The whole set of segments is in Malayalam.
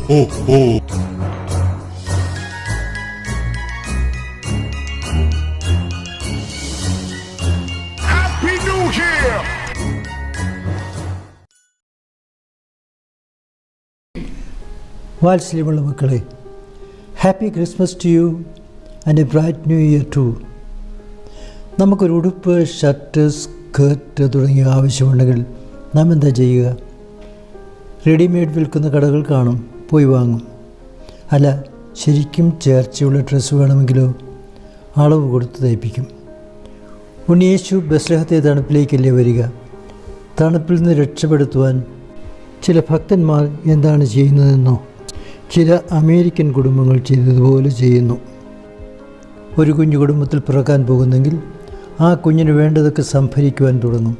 ho, ho. Happy New Year! വാത്സല്യമുള്ള മക്കളെ, happy Christmas to you and a bright new year too. നമുക്കൊരു ഉടുപ്പ്, ഷർട്ട്, സ്കേർട്ട് തുടങ്ങിയ ആവശ്യമുണ്ടെങ്കിൽ നാം എന്താ ചെയ്യുക? റെഡിമെയ്ഡ് വിൽക്കുന്ന കടകൾ കാണും, പോയി വാങ്ങും. അല്ല, ശരിക്കും ചേർച്ചയുള്ള ഡ്രസ്സ് വേണമെങ്കിലോ അളവ് കൊടുത്ത് തയ്പ്പിക്കും. ഉണ്ണിയേശു ബെത്ലഹത്തെ തണുപ്പിലേക്കല്ലേ വരിക. തണുപ്പിൽ നിന്ന് രക്ഷപ്പെടുത്തുവാൻ ചില ഭക്തന്മാർ എന്താണ് ചെയ്യുന്നതെന്നോ? ചില അമേരിക്കൻ കുടുംബങ്ങൾ ചെയ്തതുപോലെ ചെയ്യുന്നു. ഒരു കുഞ്ഞു കുടുംബത്തിൽ പിറക്കാൻ പോകുന്നെങ്കിൽ ആ കുഞ്ഞിന് വേണ്ടതൊക്കെ സംഭരിക്കുവാൻ തുടങ്ങും.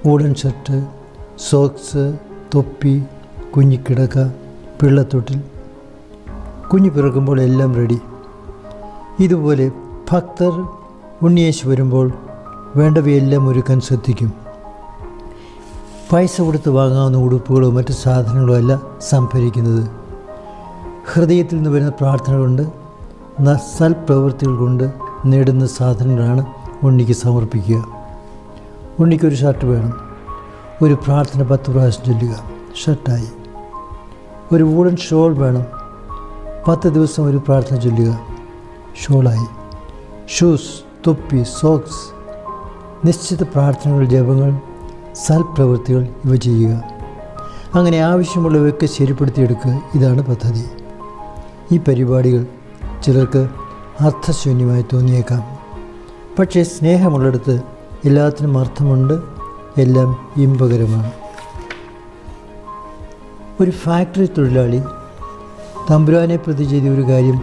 വൂളൻ ഷർട്ട്, സോക്സ്, തൊപ്പി, കുഞ്ഞിക്കിടക്ക, പിള്ളത്തൊട്ടിൽ. കുഞ്ഞ് പിറക്കുമ്പോൾ എല്ലാം റെഡി. ഇതുപോലെ ഭക്തർ ഉണ്ണിയേശു വരുമ്പോൾ വേണ്ടവയെല്ലാം ഒരുക്കാൻ ശ്രദ്ധിക്കും. പൈസ കൊടുത്ത് വാങ്ങാവുന്ന ഉടുപ്പുകളോ മറ്റ് സാധനങ്ങളോ അല്ല സംഭരിക്കുന്നത്. ഹൃദയത്തിൽ നിന്ന് വരുന്ന പ്രാർത്ഥന കൊണ്ട്, സൽപ്രവൃത്തികൾ കൊണ്ട് നേടുന്ന സാധനങ്ങളാണ് ഉണ്ണിക്ക് സമർപ്പിക്കുക. ഉണ്ണിക്കൊരു ഷർട്ട് വേണം. ഒരു പ്രാർത്ഥന 10 പ്രാവശ്യം ചൊല്ലുക, ഷർട്ടായി. ഒരു വൂളൻ ഷോൾ വേണം. 10 ദിവസം ഒരു പ്രാർത്ഥന ചൊല്ലുക, ഷോളായി. ഷൂസ്, തൊപ്പി, സോക്സ്, നിശ്ചിത പ്രാർത്ഥനകൾ, ജപങ്ങൾ, സൽപ്രവൃത്തികൾ ഇവ ചെയ്യുക. അങ്ങനെ ആവശ്യമുള്ളവയൊക്കെ ശരിപ്പെടുത്തിയെടുക്കുക. ഇതാണ് പദ്ധതി. ഈ പരിപാടികൾ ചിലർക്ക് അർത്ഥശൂന്യമായി തോന്നിയേക്കാം. പക്ഷേ സ്നേഹമുള്ളിടത്ത് എല്ലാത്തിനും അർത്ഥമുണ്ട്, എല്ലാം ഇമ്പകരമാണ്. ഒരു ഫാക്ടറി തൊഴിലാളി തമ്പുരാനെ പ്രതി ചെയ്ത ഒരു കാര്യം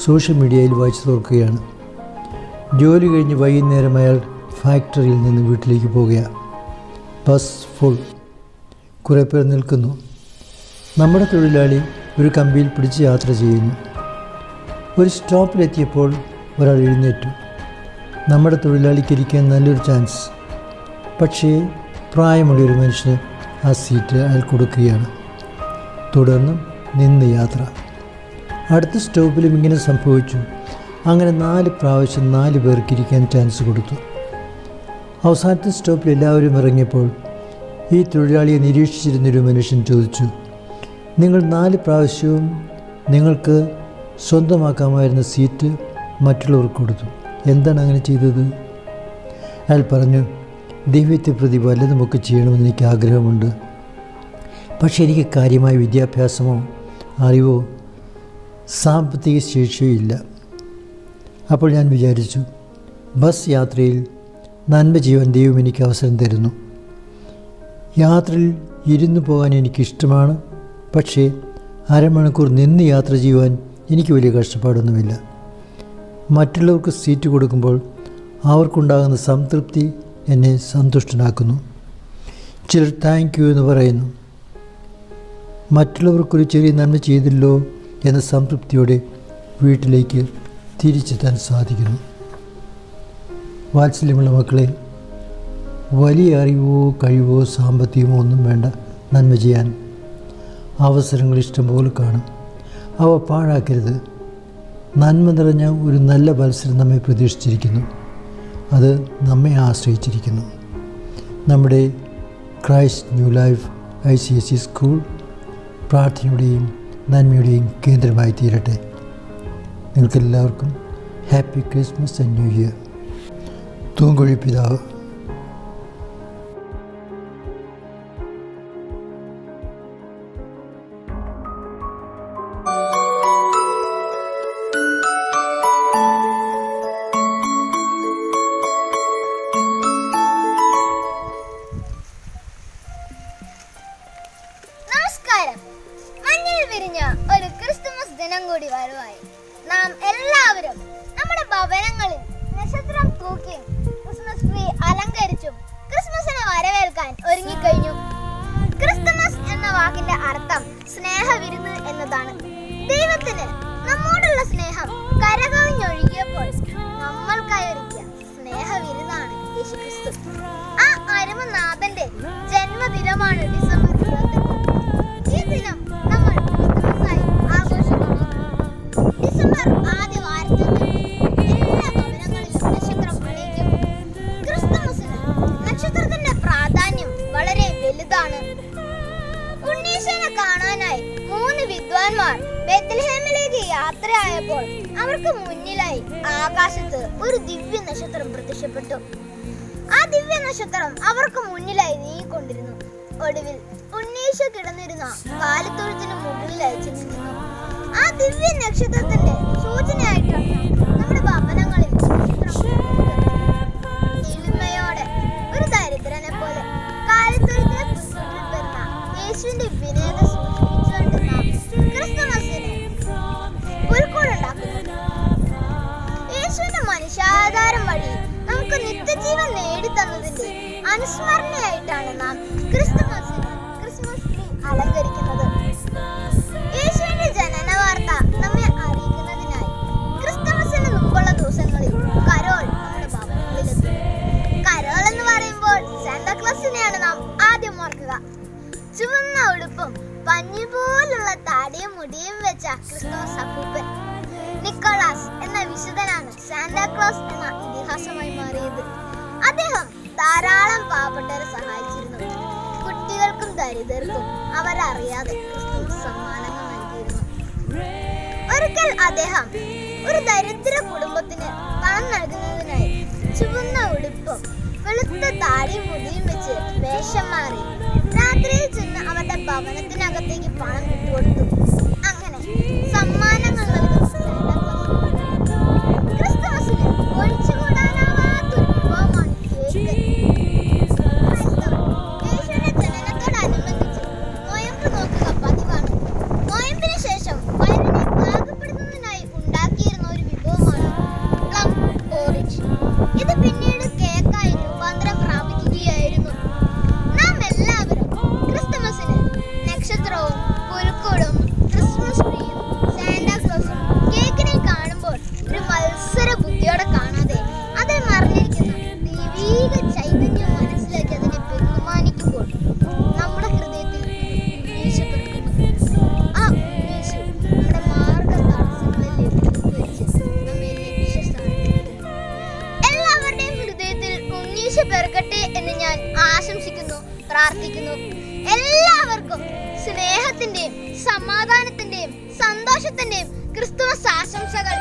സോഷ്യൽ മീഡിയയിൽ വായിച്ചു തോർക്കുകയാണ്. ജോലി കഴിഞ്ഞ് വൈകുന്നേരം അയാൾ ഫാക്ടറിയിൽ നിന്ന് വീട്ടിലേക്ക് പോകുകയാണ്. Bus full. കുറേ പേർ നിൽക്കുന്നു. നമ്മുടെ തൊഴിലാളി ഒരു കമ്പിയിൽ പിടിച്ച് യാത്ര ചെയ്യുന്നു. ഒരു സ്റ്റോപ്പിലെത്തിയപ്പോൾ ഒരാൾ എഴുന്നേറ്റു. നമ്മുടെ തൊഴിലാളിക്ക് ഇരിക്കാൻ നല്ലൊരു ചാൻസ്. പക്ഷേ പ്രായമുള്ളൊരു മനുഷ്യന് ആ സീറ്റ് അയാൾ കൊടുക്കുകയാണ്. തുടർന്നും നിന്ന് യാത്ര. അടുത്ത സ്റ്റോപ്പിലും ഇങ്ങനെ സംഭവിച്ചു. അങ്ങനെ 4 പ്രാവശ്യം 4 പേർക്ക് ഇരിക്കാൻ ചാൻസ് കൊടുത്തു. അവസാനത്തെ സ്റ്റോപ്പിൽ എല്ലാവരും ഇറങ്ങിയപ്പോൾ ഈ തൊഴിലാളിയെ നിരീക്ഷിച്ചിരുന്നൊരു മനുഷ്യൻ ചോദിച്ചു, നിങ്ങൾ 4 പ്രാവശ്യവും നിങ്ങൾക്ക് സ്വന്തമാക്കാമായിരുന്ന സീറ്റ് മറ്റുള്ളവർക്ക് കൊടുത്തു, എന്താണ് അങ്ങനെ ചെയ്തത്? അയാൾ പറഞ്ഞു, ദൈവത്തെ പ്രതി വല്ലതുമൊക്കെ ചെയ്യണമെന്ന് എനിക്ക് ആഗ്രഹമുണ്ട്. പക്ഷേ എനിക്ക് കാര്യമായ വിദ്യാഭ്യാസമോ അറിവോ സാമ്പത്തിക ശേഷിയോ ഇല്ല. അപ്പോൾ ഞാൻ വിചാരിച്ചു, ബസ് യാത്രയിൽ നന്മ ചെയ്യുവാൻ ദൈവം എനിക്ക് അവസരം തരുന്നു. യാത്രയിൽ ഇരുന്നു പോകാൻ എനിക്കിഷ്ടമാണ്. പക്ഷേ അരമണിക്കൂർ നിന്ന് യാത്ര ചെയ്യുവാൻ എനിക്ക് വലിയ കഷ്ടപ്പാടൊന്നുമില്ല. മറ്റുള്ളവർക്ക് സീറ്റ് കൊടുക്കുമ്പോൾ അവർക്കുണ്ടാകുന്ന സംതൃപ്തി എന്നെ സന്തുഷ്ടനാക്കുന്നു. ചിലർ താങ്ക് യു എന്ന് പറയുന്നു. മറ്റുള്ളവർക്കൊരു ചെറിയ നന്മ ചെയ്തല്ലോ എന്ന സംതൃപ്തിയോടെ വീട്ടിലേക്ക് തിരിച്ചെത്താൻ സാധിക്കുന്നു. വാത്സല്യമുള്ള മക്കളെ, വലിയ അറിവോ കഴിവോ സാമ്പത്തികമോ ഒന്നും വേണ്ട നന്മ ചെയ്യാൻ. അവസരങ്ങൾ ഇഷ്ടംപോലെ കാണും, അവ പാഴാക്കരുത്. നന്മ നിറഞ്ഞ ഒരു നല്ല മത്സരം നമ്മെ പ്രതീക്ഷിച്ചിരിക്കുന്നു. അത് നമ്മെ ആശ്രയിച്ചിരിക്കുന്നു. നമ്മുടെ Christ New Life ICSE school പ്രാർത്ഥനയുടെയും നന്മയുടെയും കേന്ദ്രമായി തീരട്ടെ. നിങ്ങൾക്കെല്ലാവർക്കും happy Christmas and new year. Thoomkuzhy പിതാവ്. നമസ്കാരം. മഞ്ഞിൽ വിരിഞ്ഞ ഒരു ക്രിസ്തുമസ് ദിനം കൂടി വരുവായി. നാം എല്ലാവരും നമ്മുടെ ഭവനങ്ങളിൽ നക്ഷത്രം തൂക്കിയും ക്രിസ്മസ് ട്രീ അലങ്കരിച്ചും ക്രിസ്മസിനെ വരവേൽക്കാൻ ഒരുങ്ങിക്കഴിഞ്ഞു. ക്രിസ്തുമസ് എന്ന വാക്കിന്റെ അർത്ഥം സ്നേഹവിരുന്ന് എന്നതാണ്. ദൈവത്തിന് നമ്മോടുള്ള സ്നേഹം കരകവിഞ്ഞൊഴുകിയപ്പോൾ നമ്മൾക്കായി ഒരുക്കിയ സ്നേഹവിരുന്നാണ് യേശുക്രിസ്തു. ആ അരുമനാഥന്റെ ജന്മദിനമാണ് ഡിസംബർ 25. ഈ ദിനം നമ്മൾ ക്രിസ്തുമസായി ഡിസംബർ ആദ്യ വാരത്തിൽ എല്ലാ ഭവനങ്ങളിലും നക്ഷത്രം അണിയിക്കും. ക്രിസ്തുമസിന് നക്ഷത്രത്തിന്റെ പ്രാധാന്യം വളരെ വലുതാണ്. ഉണ്ണീശനെ കാണാനായി 3 വിദ്വാൻമാർ ബെത്ലഹേമിലേക്ക് യാത്രയായപ്പോൾ അവർക്ക് മുന്നിലായി ആകാശത്ത് ഒരു ദിവ്യ നക്ഷത്രം പ്രത്യക്ഷപ്പെട്ടു. ആ ദിവ്യ നക്ഷത്രം അവർക്ക് മുന്നിലായി നീങ്ങിക്കൊണ്ടിരുന്നു. ഒടുവിൽ ഉണ്ണീശ കിടന്നിരുന്ന കാലിത്തൊഴുത്തിന് മുകളിലായി ചെന്നു നിന്നു. ആ ദിവ്യ നക്ഷത്രത്തിന്റെ സൂചനയായിട്ടാണ് നമ്മുടെ ഭവനങ്ങളിൽ എളിമയോടെ ഒരു ദരിദ്രനെ പോലെ കാലിത്തൊഴുത്തിലെ പുൽക്കൂട്ടിൽ പിറന്ന യേശുവിന്റെ വിനയത സൂചിപ്പിച്ചുകൊണ്ട് നാം ക്രിസ്തുമസിന് പുൽക്കൂടുണ്ടാക്കുന്നു. യേശുവിന്റെ മനുഷ്യാവതാരം വഴി നമുക്ക് നിത്യജീവൻ നേടിത്തന്നതിന്റെ അനുസ്മരണയായിട്ടാണ് നാം ക്രിസ്മസ് ട്രീ അലങ്കരിക്കുന്നത്. യേശുവിന്റെ ജനന വാർത്ത നമ്മെ അറിയിക്കുന്നതിനായി ക്രിസ്തുമസിന് മുമ്പുള്ള ദിവസങ്ങളിൽ കരോൾ നമ്മുടെ ഭവനങ്ങളിലെത്തും. കരോൾ എന്ന് പറയുമ്പോൾ സാന്താക്ലോസിനെയാണ് നാം ആദ്യം ഓർക്കുക. ചുവന്ന ഉടുപ്പും പഞ്ഞി പോലുള്ള താടിയും മുടിയും വെച്ച ക്രിസ്തുമസ് അപ്പൂപ്പൻ നിക്കോളാസ് എന്ന വിശുദ്ധനാണ് സാന്താക്ലോസ് എന്ന ഇതിഹാസമായി മാറിയത്. അദ്ദേഹം ധാരാളം പാവപ്പെട്ടവരെ സഹായിച്ചിരുന്നു. കുട്ടികൾക്കും ദരിദ്രർക്കും അവരറിയാതെ ക്രിസ്തുമസ് സമ്മാനങ്ങൾ നൽകിയിരുന്നു. ഒരിക്കൽ അദ്ദേഹം ഒരു ദരിദ്ര കുടുംബത്തിന് പണം നൽകുന്നതിനായി ചുവന്ന ഉടുപ്പും വെളുത്ത താടിയും മുടിയും വെച്ച് വേഷം മാറി രാത്രിയിൽ ചെന്ന് അവരുടെ ഭവനത്തിനകത്തേക്ക് പണം വിട്ടുകൊടുത്തു. അങ്ങനെ സമ്മാനങ്ങൾ നൽകുന്ന ക്രിസ്തുമസിന് ഒഴിച്ചുകൂടാനാവാത്തൊരു വിഭവമാണ് കേക്ക്. യേശുവിന്റെ ജനനത്തോടനുബന്ധിച്ച് നോയമ്പ് നോക്കുക പതിവാണ്. നോയമ്പിന് ശേഷം വയറിനെ പാകപ്പെടുത്തുന്നതിനായി ഉണ്ടാക്കിയിരുന്ന ഒരു വിഭവമാണ് പ്ലം ഓറഞ്ച്. ഇത് പിന്നീട് കേക്കായി രൂപാന്തരം പ്രാപിക്കുകയായിരുന്നു. നാം എല്ലാവരും ക്രിസ്തുമസിന് നക്ഷത്രവും പുൽക്കൂടും ക്രിസ്മസ് ട്രീയും സാന്താക്ലോസും കേക്കിനെ കാണുമ്പോൾ ഒരു മത്സര ബുദ്ധിയോടെ കാണാതെ അതിൽ മറിഞ്ഞിരിക്കുന്ന ദൈവീക ചൈതന്യം മനസ്സിലാക്കി അതിനെ ബഹുമാനിക്കുമ്പോൾ നമ്മുടെ ഹൃദയത്തിൽ ഉന്മേഷ പിറക്കുന്നു. ആ ഉന്മേഷം നമ്മുടെ മാർഗ തടസ്സങ്ങളിലേക്ക് നമ്മെ ലക്ഷ്യസ്ഥാനത്തെത്തിക്കും. എല്ലാവരുടെയും ഹൃദയത്തിൽ ഉന്മേഷ പെറുകട്ടെ എന്ന് ഞാൻ ആശംസിക്കുന്നു, പ്രാർത്ഥിക്കുന്നു. എല്ലാവർക്കും സ്നേഹത്തിന്റെയും സമാധാനത്തിന്റെയും സന്തോഷത്തിന്റെയും ക്രിസ്തുമസ് ആശംസകൾ.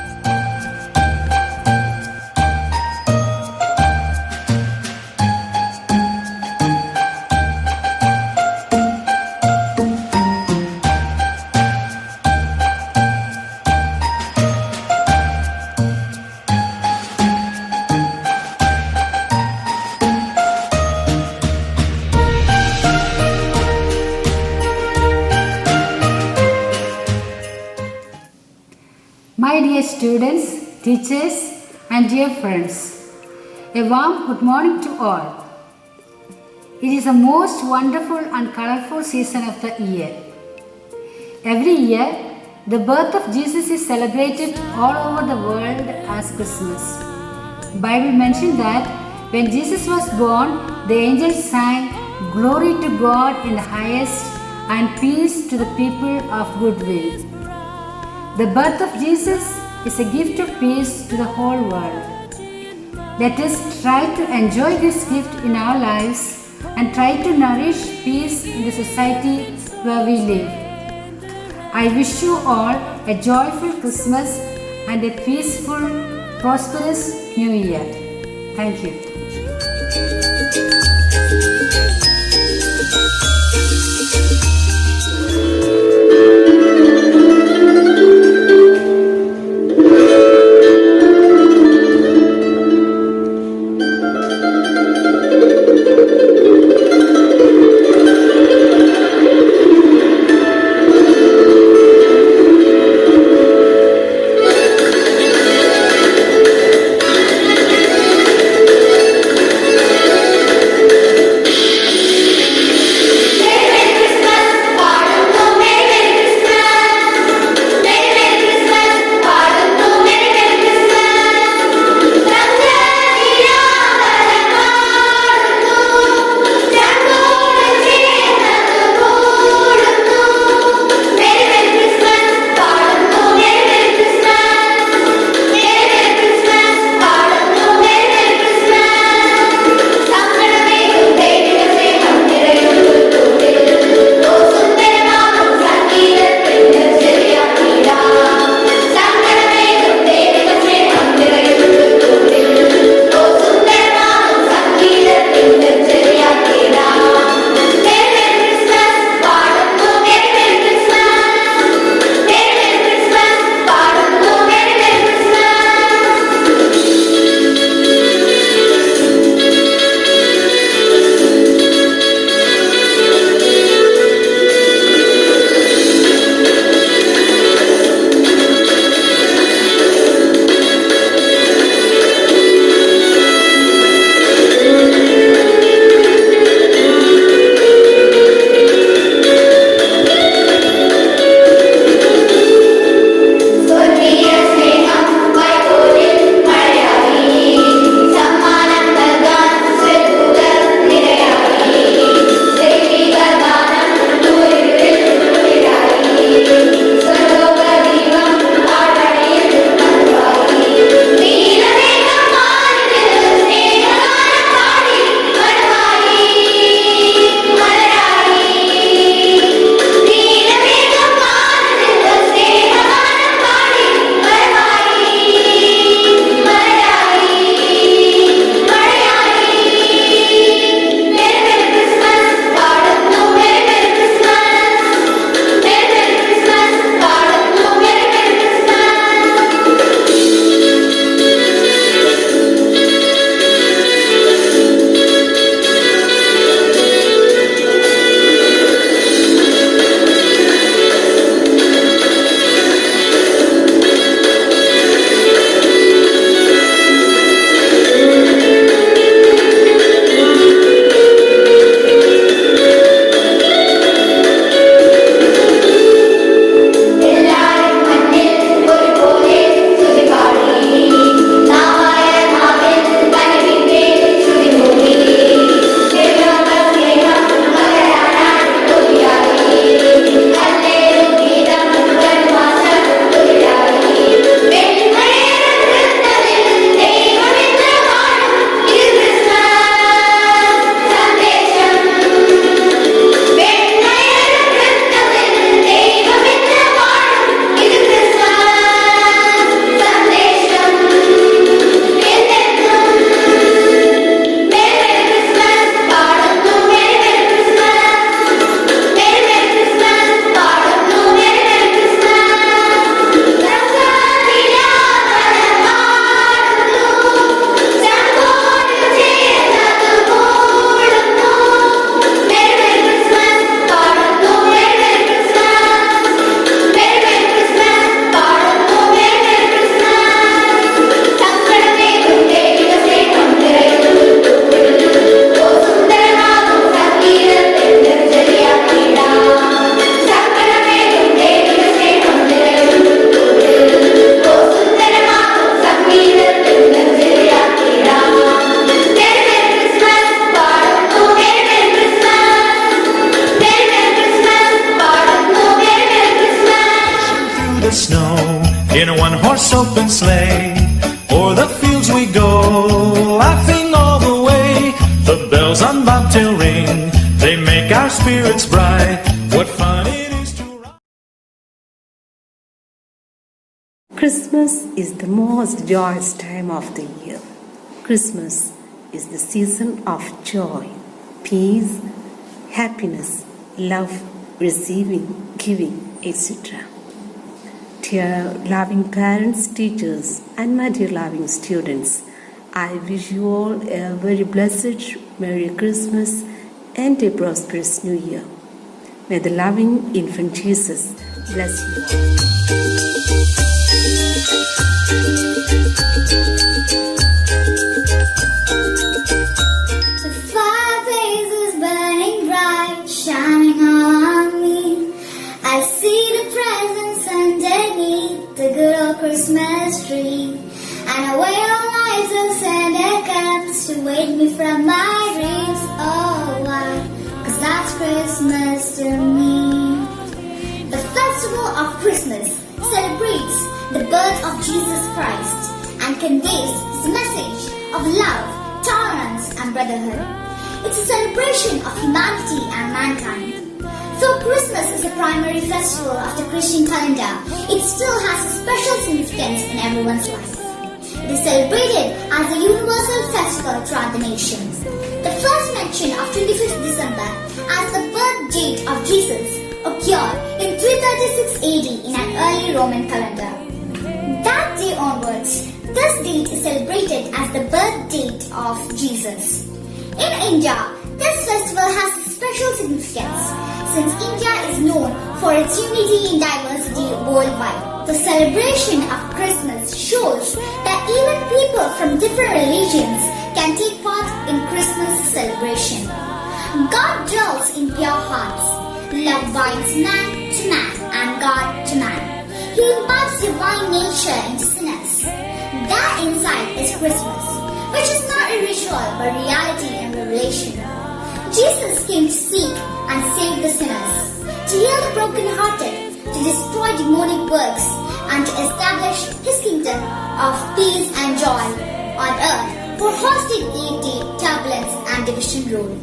My dear students, teachers and dear friends, a warm good morning to all. It is the most wonderful and colorful season of the year. Every year, the birth of Jesus is celebrated all over the world as Christmas. Bible mentioned that when Jesus was born, the angels sang, "Glory to God in the highest and peace to the people of good will." The birth of Jesus is a gift of peace to the whole world. Let us try to enjoy this gift in our lives and try to nourish peace in the society where we live. I wish you all a joyful Christmas and a peaceful, prosperous New Year. Thank you. horse open sleigh. O'er the fields we go, laughing all the way. The bells on bobtail ring, they make our spirits bright. What fun it is to ride. Christmas is the most joyous time of the year. Christmas is the season of joy, peace, happiness, love, receiving, giving, etc. Dear loving parents, teachers, and my dear loving students, I wish you all a very blessed Merry Christmas and a prosperous New Year. May the loving infant Jesus bless you all. The fireplace is burning bright, shining all on me. I see the presents underneath the good old Christmas tree. And I wait all night till Santa comes to wake me from my dreams. Oh, why? 'Cause that's Christmas to me. The festival of Christmas celebrates the birth of Jesus Christ and conveys the message of love, tolerance, and brotherhood. It's a celebration of humanity and mankind. Though Christmas is a primary festival of the Christian calendar, it still has a special significance in everyone's life. It is celebrated as a universal festival throughout the nation. The first mention of 25th December as the birth date of Jesus occurred in 336 AD in an early Roman calendar. That day onwards, this date is celebrated as the birth date of Jesus. In India, this festival has a special significance since India is known for its unity in diversity worldwide. The celebration of Christmas shows that even people from different religions can take part in Christmas celebration. God dwells in pure hearts. Love binds man to man and God to man. He imparts divine nature into sinners. That insight is Christmas, which is not a ritual but reality and revelation. Jesus came to seek and save the sinners, to heal the brokenhearted, to destroy demonic works, and to establish His kingdom of peace and joy on earth for hostility, turbulence, and division rule.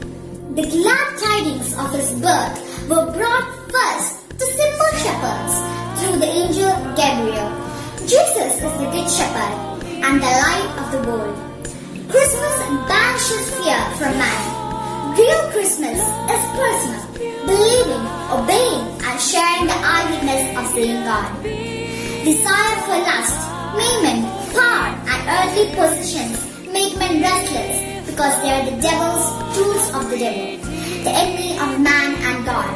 The glad tidings of His birth were brought first to simple shepherds through the angel Gabriel. Jesus is the good shepherd and the light of the world. Christmas banishes fear from man. Real Christmas is personal, believing, obeying, and sharing the eyewitness of seeing God. Desire for lust, mammon, power, and earthly possessions make men restless because they are the devil's tools of the devil, the enemy of man and God.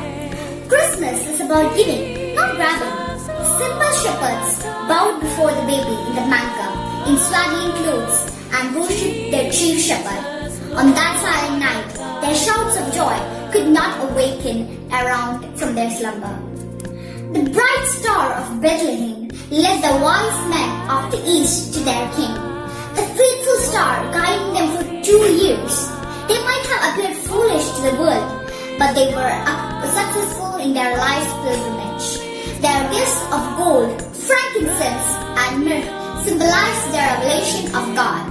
Christmas is about giving, not grabbing. Simple shepherds bowed before the baby in the manger in swaddling clothes and worshipped their chief shepherd. On that silent night, their shouts of joy could not awaken around from their slumber. The bright star of Bethlehem led the wise men of the east to their king. The faithful star guiding them for 2 years. They might have appeared foolish to the world, but they were successful in their life's pilgrimage. Their gifts of gold, frankincense, and myrrh symbolized their revelation of God.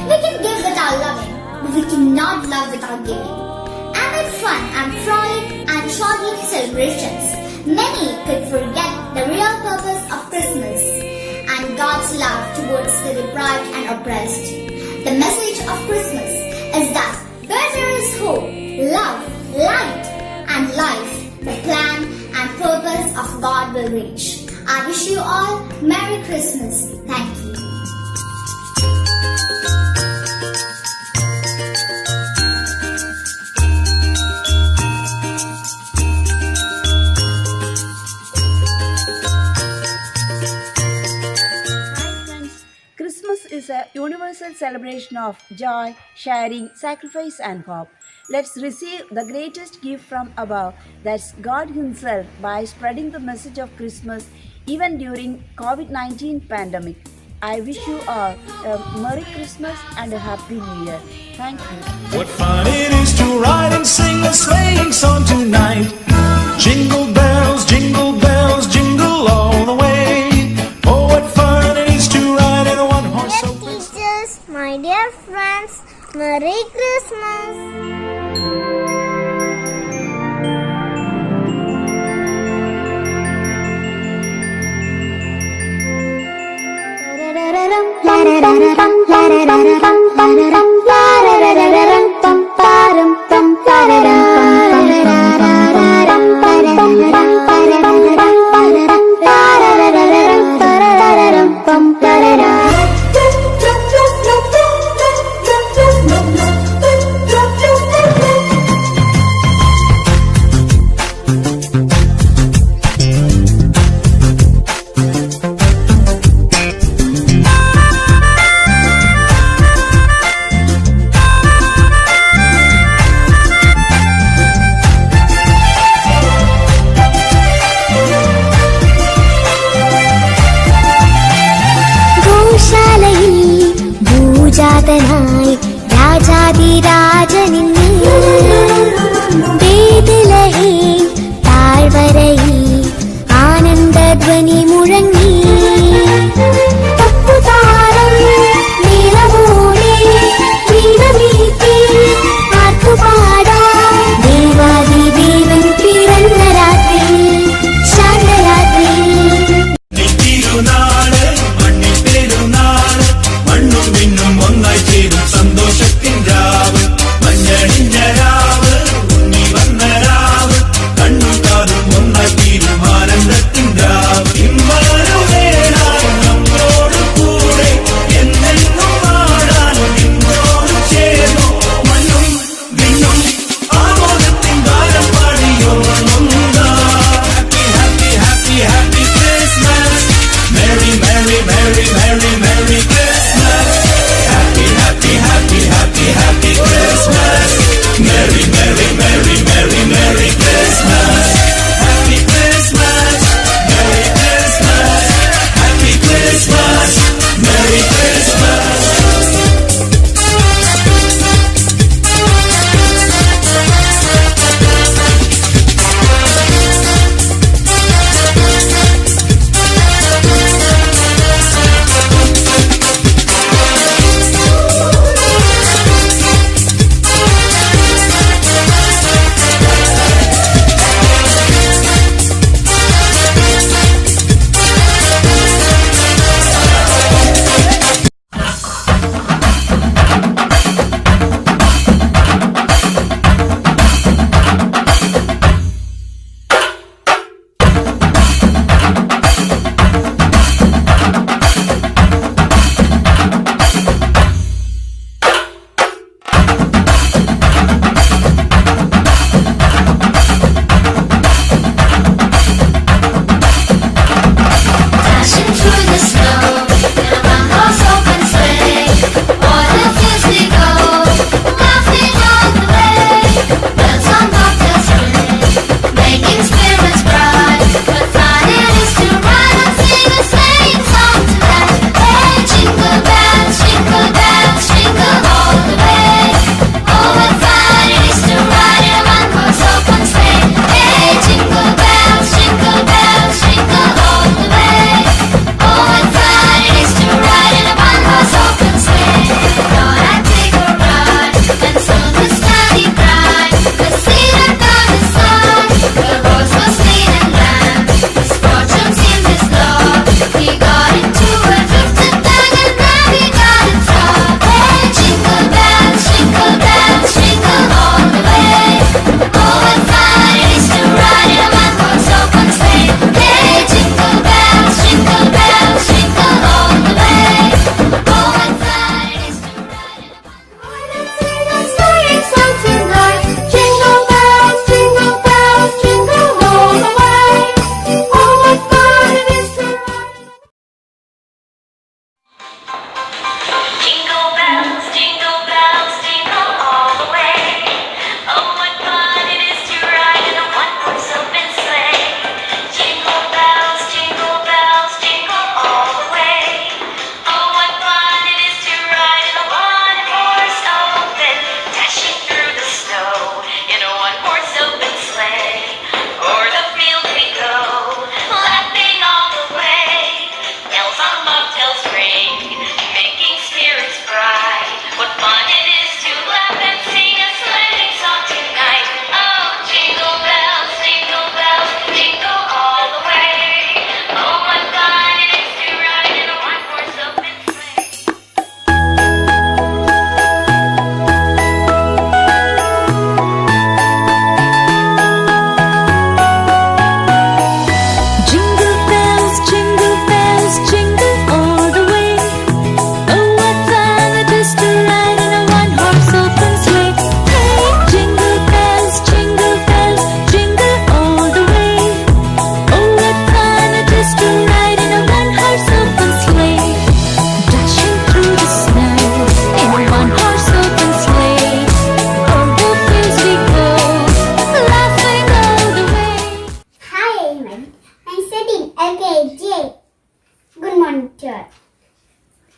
We can give without loving, but we cannot love without giving. Amid fun and frolic and childlike celebrations, many could forget the real purpose of Christmas and God's love towards the deprived and oppressed. The message of Christmas is that where there is hope, love, light, and life, the plan and purpose of God will reach. I wish you all Merry Christmas. Thank you. Christmas is a universal celebration of joy, sharing, sacrifice, and hope. Let's receive the greatest gift from above, that's God Himself, by spreading the message of Christmas even during COVID-19 pandemic. I wish you all a Merry Christmas and a Happy New Year. Thank you. What fun it is to ride and sing a sleighing song tonight. Jingle bells, jingle all the way. Oh, what fun it Merry Christmas! ഭൂജാതനായി രാജാതിരാജനിന്ന് വേദലഹേം താഴ്വരയിൽ ആനന്ദധ്വനി മുഴങ്ങി തപ്പുതാരം നീളമോടെ വീണമീട്ടി ആർത്തുപാടാം ദേവാദിദേവൻ പിറന്ന രാത്രി ശാന്തരാത്രി സന്തോഷത്തിൻ രാവ് മഞ്ഞണിഞ്ഞ രാവ് ഉണ്ണി വന്ന രാവ് കണ്ണും കാതും ഒന്നായി തീരും ആനന്ദത്തിൻ രാവ് ഇമ്മാനുവേലായി നമ്മളോട് കൂടെ എന്നെന്നും പാടാനും നിന്നോട് ചേർന്നു മണ്ണും വിണ്ണും ആമോദത്തിൻ ഗാനം പാടിയോ happy happy happy happy Christmas merry merry merry merry merry Christmas Happy, happy, happy, happy, happy Christmas. Merry, merry, merry, merry, merry Christmas. Happy Christmas. Merry Christmas. Happy Christmas. Merry Christmas.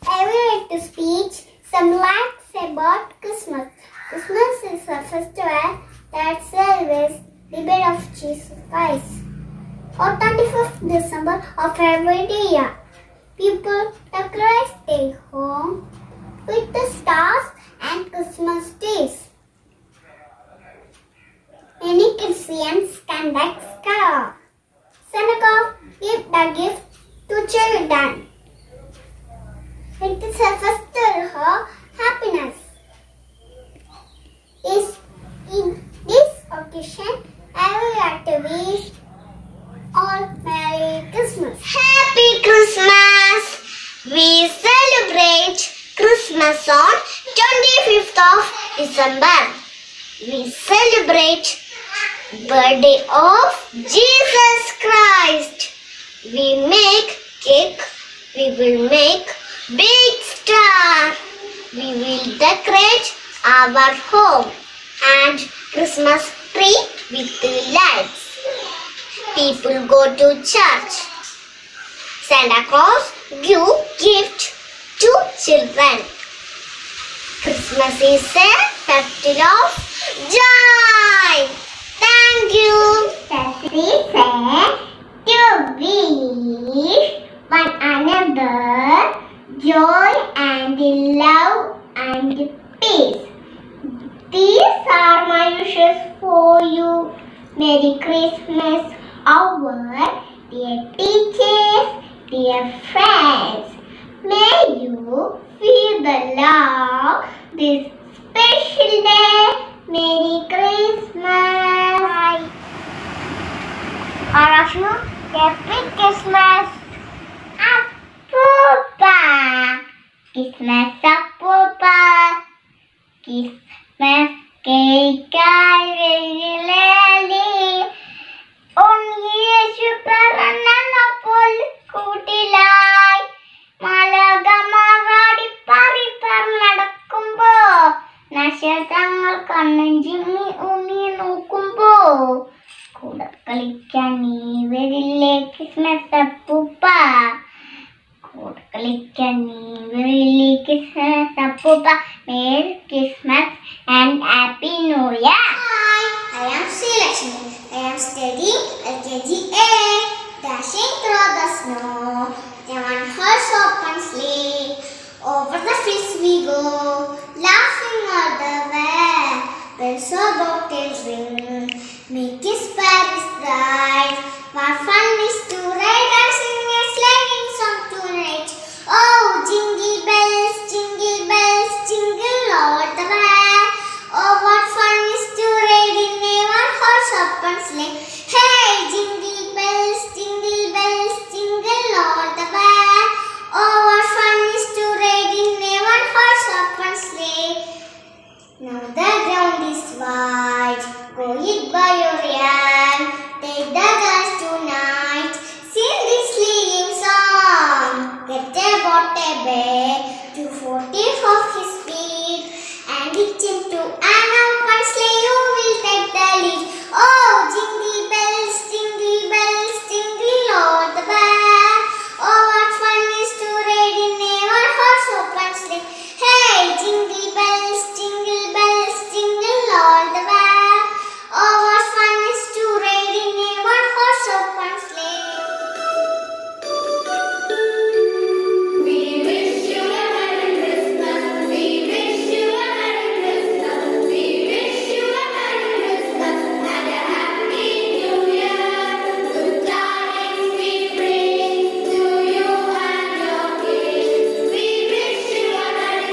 I will read to speech some facts about Christmas. Christmas is a festival that celebrates the birth of Jesus Christ. On 25th December of every year, people decorate their home with the stars and Christmas trees. Many Christians conduct carols. Santa Claus gives the gift to children. It is a festival of happiness. In this occasion, I would like to wish all Merry Christmas. Happy Christmas! We celebrate Christmas on 25th of December. We celebrate birthday of Jesus Christ. We make cake. We will make big star. We will decorate our home and Christmas tree with the lights. People go to church. Santa Claus give gift to children. Christmas is a festival of joy. Thank you. That we say to wish one another joy and love and peace. These are my wishes for you. Merry Christmas, our dear teachers, dear friends. May you feel the love this special day. Merry Christmas. Bye. All of you, Happy Christmas. Apupa. Christmas Apupa. Christmas cake regularly. യേശു പിറന്നപ്പോൾ കൂട്ടിലായി മലകമാടി പാറി പറന്നടക്കുമ്പോ നക്ഷത്രങ്ങൾ കണ്ണും ചിമ്മി ഉണ്ണി നോക്കുമ്പോ കൂടെ കളിക്കാൻ നീ വരില്ലേ ക്രിസ്മസ് അപ്പൂപ്പ കൂടെ കളിക്കാൻ നീ വരില്ലേ ക്രിസ്മസ് അപ്പൂപ്പ merry Christmas and happy new year. I am Sri Lakshmi. I am studying LKG A. Dashing through the snow, in one horse open sleigh. Over the fields we go, laughing all the way. Bells or bobtails ring, making spirits bright. What fun is to ride and sing a sleighing song tonight. Oh, jingle bells, jingle all the way. Oh, what fun is to ride in a one horse open sleigh. Hey, jingle bells, jingle all the way. Oh, what fun is to ride in a one horse open sleigh. Now the ground is wide, go it by your hand. Take the dance tonight, sing this sleighing song. Get about a bay, 240 of his speed, and hitch him to an open sleigh. You will take the lead. Oh, jingle bells, jingle all the way. Oh, what fun is to ride in a one horse open sleigh. Hey, jingle bells, jingle all the way. Oh, what fun is to ride in a one horse open sleigh. We wish you a Merry Christmas. We wish you a Merry Christmas. We wish you a Merry Christmas and a Happy New Year. Good tidings we bring to you and your King. We wish you a Merry